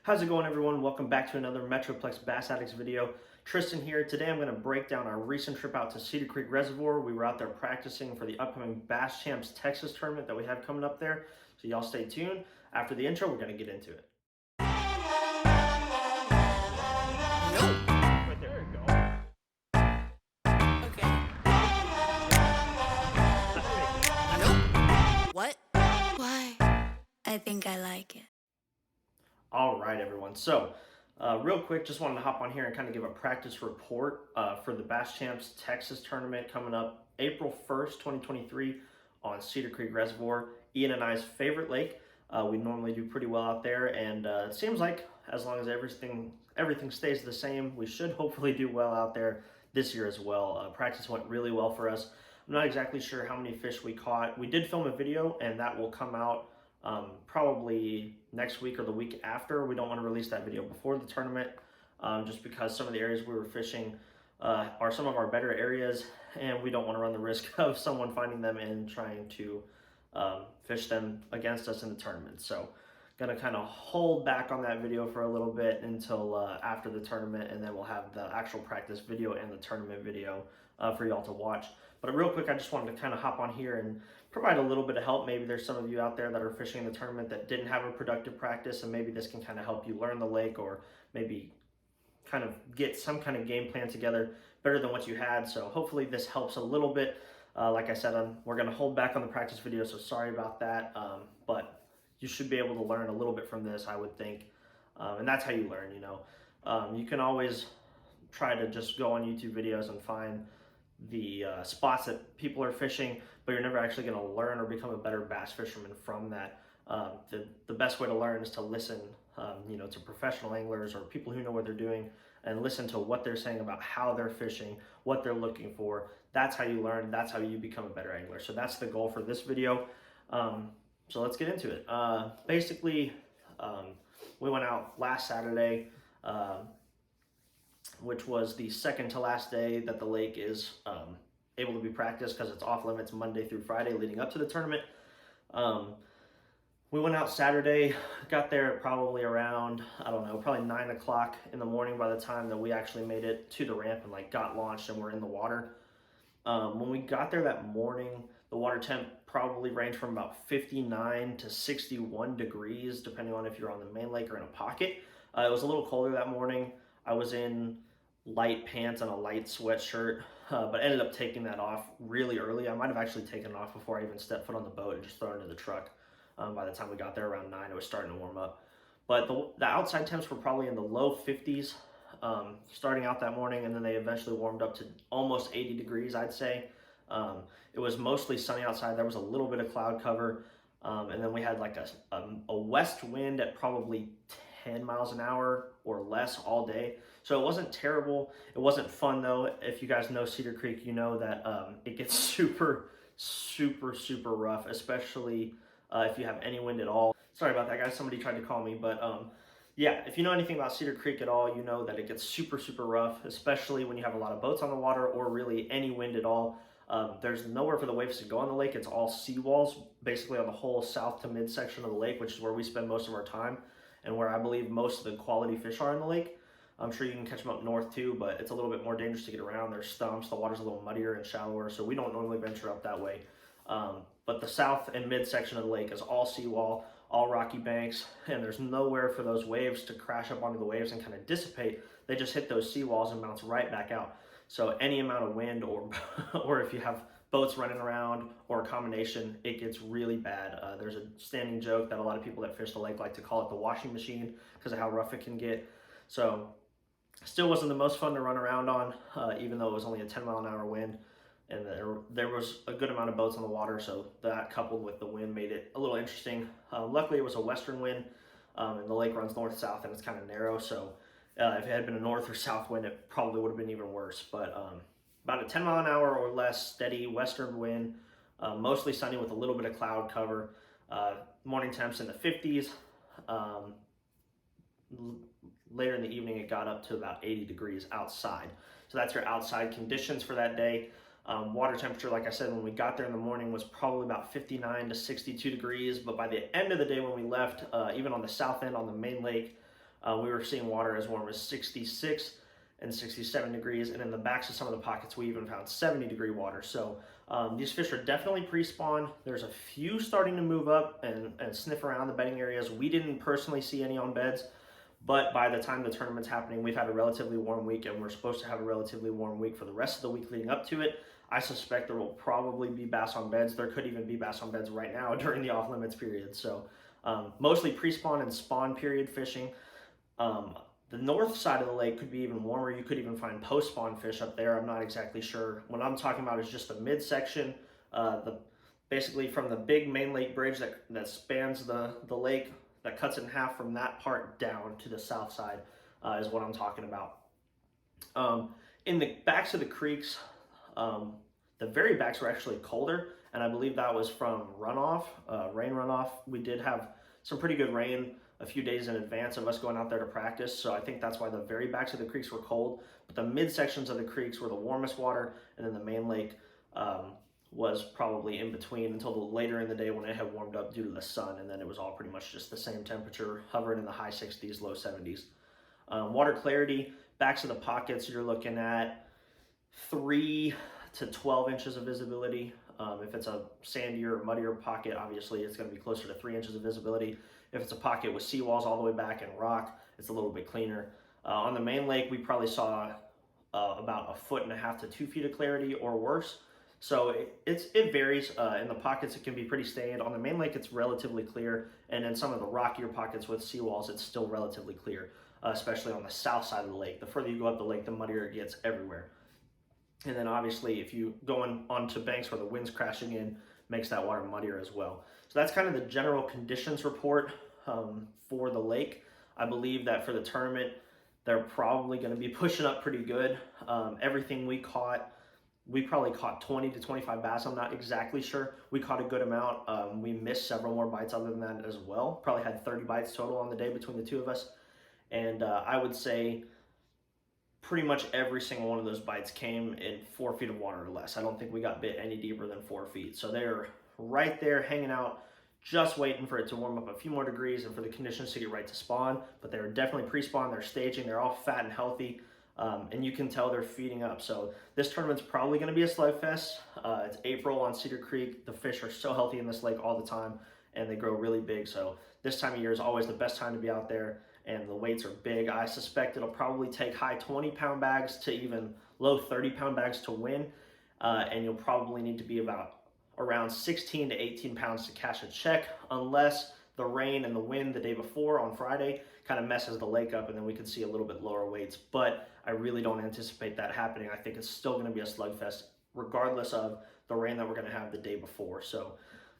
How's it going, everyone? Welcome back to another Metroplex Bass Addicts video. Tristan here. Today I'm going to break down our recent trip out to Cedar Creek Reservoir. We were out there practicing for the upcoming Bass Champs Texas tournament that we have coming up there. So y'all stay tuned. After the intro, we're going to get into it. Right there you go. Okay. Nope. What? Why? I think I like it. All right, everyone. So, real quick, just wanted to hop on here and kind of give a practice report for the Bass Champs Texas tournament coming up April 1st, 2023 on Cedar Creek Reservoir, Ian and I's favorite lake. We normally do pretty well out there, and it seems like as long as everything stays the same, we should hopefully do well out there this year as well. Practice went really well for us. I'm not exactly sure how many fish we caught. We did film a video, and that will come out probably next week or the week after. We don't want to release that video before the tournament just because some of the areas we were fishing are some of our better areas, and we don't want to run the risk of someone finding them and trying to fish them against us in the tournament. So gonna kind of hold back on that video for a little bit until after the tournament, and then we'll have the actual practice video and the tournament video for y'all to watch. But real quick, I just wanted to kind of hop on here and provide a little bit of help. Maybe there's some of you out there that are fishing in the tournament that didn't have a productive practice, and maybe this can kind of help you learn the lake, or maybe kind of get some kind of game plan together better than what you had. So hopefully this helps a little bit. Like I said, we're going to hold back on the practice video, so sorry about that. But you should be able to learn a little bit from this, I would think. And that's how you learn, you know. You can always try to just go on YouTube videos and find the spots that people are fishing, but you're never actually going to learn or become a better bass fisherman from that. The best way to learn is to listen, to professional anglers or people who know what they're doing, and listen to what they're saying about how they're fishing, what they're looking for. That's how you learn. That's how you become a better angler. So that's the goal for this video. So let's get into it. Basically, we went out last Saturday, which was the second to last day that the lake is able to be practiced because it's off limits Monday through Friday leading up to the tournament. We went out Saturday, got there probably around, I don't know, probably 9 o'clock in the morning by the time that we actually made it to the ramp and like got launched and we're in the water. When we got there that morning, the water temp probably ranged from about 59 to 61 degrees, depending on if you're on the main lake or in a pocket. It was a little colder that morning. I was in light pants and a light sweatshirt, but ended up taking that off really early. I might have actually taken it off before I even stepped foot on the boat and just thrown it into the truck. By the time we got there around 9, it was starting to warm up. But the outside temps were probably in the low 50s starting out that morning, and then they eventually warmed up to almost 80 degrees, I'd say. It was mostly sunny outside. There was a little bit of cloud cover, and then we had like a west wind at probably 10 miles an hour or less all day. So it wasn't terrible. It wasn't fun though. If you guys know Cedar Creek, you know that it gets super rough, especially if you have any wind at all. Sorry about that, guys. Somebody tried to call me, but yeah, if you know anything about Cedar Creek at all, you know that it gets super rough, especially when you have a lot of boats on the water or really any wind at all. There's nowhere for the waves to go on the lake. It's all seawalls, basically on the whole south to mid section of the lake, which is where we spend most of our time and where I believe most of the quality fish are in the lake. I'm sure you can catch them up north too, but it's a little bit more dangerous to get around. There's stumps, the water's a little muddier and shallower, so we don't normally venture up that way. But the south and mid section of the lake is all seawall, all rocky banks, and there's nowhere for those waves to crash up onto the waves and kind of dissipate. They just hit those seawalls and bounce right back out. So any amount of wind or or if you have boats running around or a combination, it gets really bad. There's a standing joke that a lot of people that fish the lake like to call it the washing machine because of how rough it can get. So still wasn't the most fun to run around on, even though it was only a 10-mile-an-hour wind. And there was a good amount of boats on the water, so that coupled with the wind made it a little interesting. Luckily, it was a western wind, and the lake runs north-south, and it's kind of narrow, so if it had been a north or south wind, it probably would have been even worse. But about a 10-mile-an-hour or less steady western wind, mostly sunny with a little bit of cloud cover. Morning temps in the 50s. Later in the evening, it got up to about 80 degrees outside. So that's your outside conditions for that day. Water temperature, like I said, when we got there in the morning was probably about 59 to 62 degrees. But by the end of the day when we left, even on the south end on the main lake, We were seeing water as warm as 66 and 67 degrees, and in the backs of some of the pockets, we even found 70-degree water. So these fish are definitely pre-spawn. There's a few starting to move up and sniff around the bedding areas. We didn't personally see any on beds, but by the time the tournament's happening, we've had a relatively warm week, and we're supposed to have a relatively warm week for the rest of the week leading up to it. I suspect there will probably be bass on beds. There could even be bass on beds right now during the off-limits period. So mostly pre-spawn and spawn period fishing. The north side of the lake could be even warmer. You could even find post-spawn fish up there. I'm not exactly sure. What I'm talking about is just the midsection, basically from the big main lake bridge that spans the lake, that cuts it in half from that part down to the south side is what I'm talking about. In the backs of the creeks, the very backs were actually colder, and I believe that was from runoff, rain runoff. We did have some pretty good rain a few days in advance of us going out there to practice, so I think that's why the very backs of the creeks were cold, but the midsections of the creeks were the warmest water, and then the main lake was probably in between until later in the day when it had warmed up due to the sun, and then it was all pretty much just the same temperature, hovering in the high 60s, low 70s. Water clarity, backs of the pockets, you're looking at 3 to 12 inches of visibility. If it's a sandier or muddier pocket, obviously it's going to be closer to 3 inches of visibility. If it's a pocket with seawalls all the way back and rock, it's a little bit cleaner. On the main lake, we probably saw about 1.5 to 2 feet of clarity or worse. So it varies. In the pockets, it can be pretty stained. On the main lake, it's relatively clear. And in some of the rockier pockets with seawalls, it's still relatively clear, especially on the south side of the lake. The further you go up the lake, the muddier it gets everywhere. And then obviously, if you go onto banks where the wind's crashing in, makes that water muddier as well. So that's kind of the general conditions report for the lake. I believe that for the tournament, they're probably going to be pushing up pretty good. Everything we caught, we probably caught 20 to 25 bass. I'm not exactly sure. We caught a good amount. We missed several more bites other than that as well. Probably had 30 bites total on the day between the two of us. And I would say pretty much every single one of those bites came in 4 feet of water or less. I don't think we got bit any deeper than 4 feet. So they're right there hanging out, just waiting for it to warm up a few more degrees and for the conditions to get right to spawn. But they're definitely pre-spawn, they're staging, they're all fat and healthy. And you can tell they're feeding up. So this tournament's probably going to be a slugfest. It's April on Cedar Creek. The fish are so healthy in this lake all the time, and they grow really big. So this time of year is always the best time to be out there, and the weights are big. I suspect it'll probably take high 20-pound bags to even low 30-pound bags to win, and you'll probably need to be around 16 to 18 pounds to cash a check, unless the rain and the wind the day before on Friday kind of messes the lake up, and then we could see a little bit lower weights. But I really don't anticipate that happening. I think it's still going to be a slugfest regardless of the rain that we're going to have the day before. So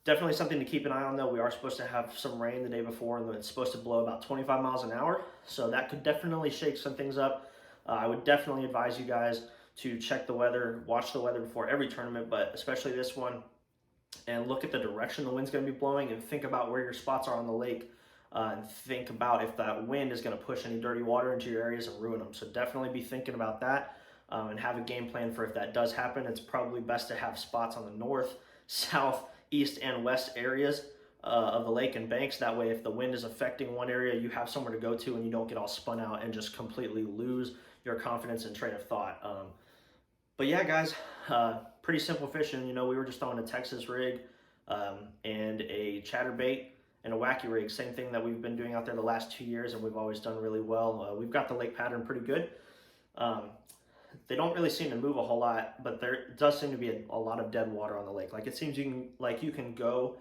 definitely something to keep an eye on, though. We are supposed to have some rain the day before, and it's supposed to blow about 25 miles an hour. So that could definitely shake some things up. I would definitely advise you guys to check the weather, watch the weather before every tournament, but especially this one, and look at the direction the wind's going to be blowing and think about where your spots are on the lake. And think about if that wind is going to push any dirty water into your areas and ruin them. So definitely be thinking about that and have a game plan for if that does happen. It's probably best to have spots on the north, south, east, and west areas of the lake and banks. That way, if the wind is affecting one area, you have somewhere to go to and you don't get all spun out and just completely lose your confidence and train of thought. But yeah, guys, pretty simple fishing. You know, we were just throwing a Texas rig and a chatterbait and a wacky rig, same thing that we've been doing out there the last 2 years, and we've always done really well. We've got the lake pattern pretty good. They don't really seem to move a whole lot, but there does seem to be a lot of dead water on the lake. Like, it seems you can go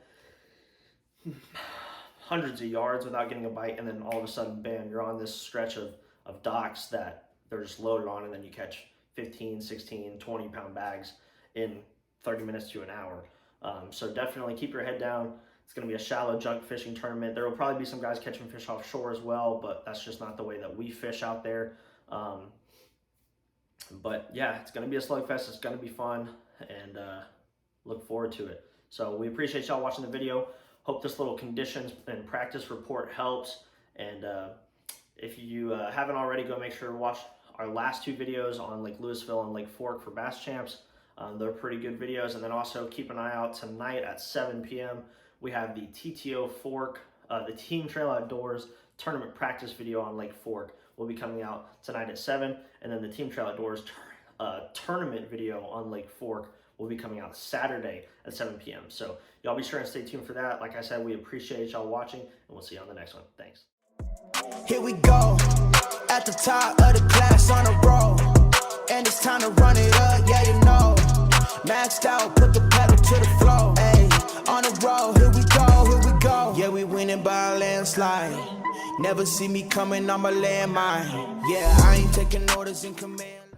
hundreds of yards without getting a bite, and then all of a sudden, bam, you're on this stretch of docks that they're just loaded on, and then you catch 15, 16, 20-pound bags in 30 minutes to an hour. So definitely keep your head down. It's going to be a shallow junk fishing tournament. There will probably be some guys catching fish offshore as well, but that's just not the way that we fish out there. But yeah, it's going to be a slugfest. It's going to be fun, and look forward to it. So we appreciate y'all watching the video. Hope this little conditions and practice report helps. And if you haven't already, go make sure to watch our last 2 videos on Lake Louisville and Lake Fork for bass champs. They're pretty good videos. And then also keep an eye out tonight at 7 p.m. We have the TTO Fork, the Team Trail Outdoors tournament practice video on Lake Fork will be coming out tonight at 7, and then the Team Trail Outdoors tournament video on Lake Fork will be coming out Saturday at 7 p.m. So y'all be sure and stay tuned for that. Like I said, we appreciate y'all watching, and we'll see you on the next one. Thanks. Here we go, at the top of the class on a roll, and it's time to run it up, yeah you know. Maxed out, put the pedal to the floor, ayy, on the road, here we go, yeah we winning by a landslide. Never see me coming on my landmine, yeah I ain't taking orders in command.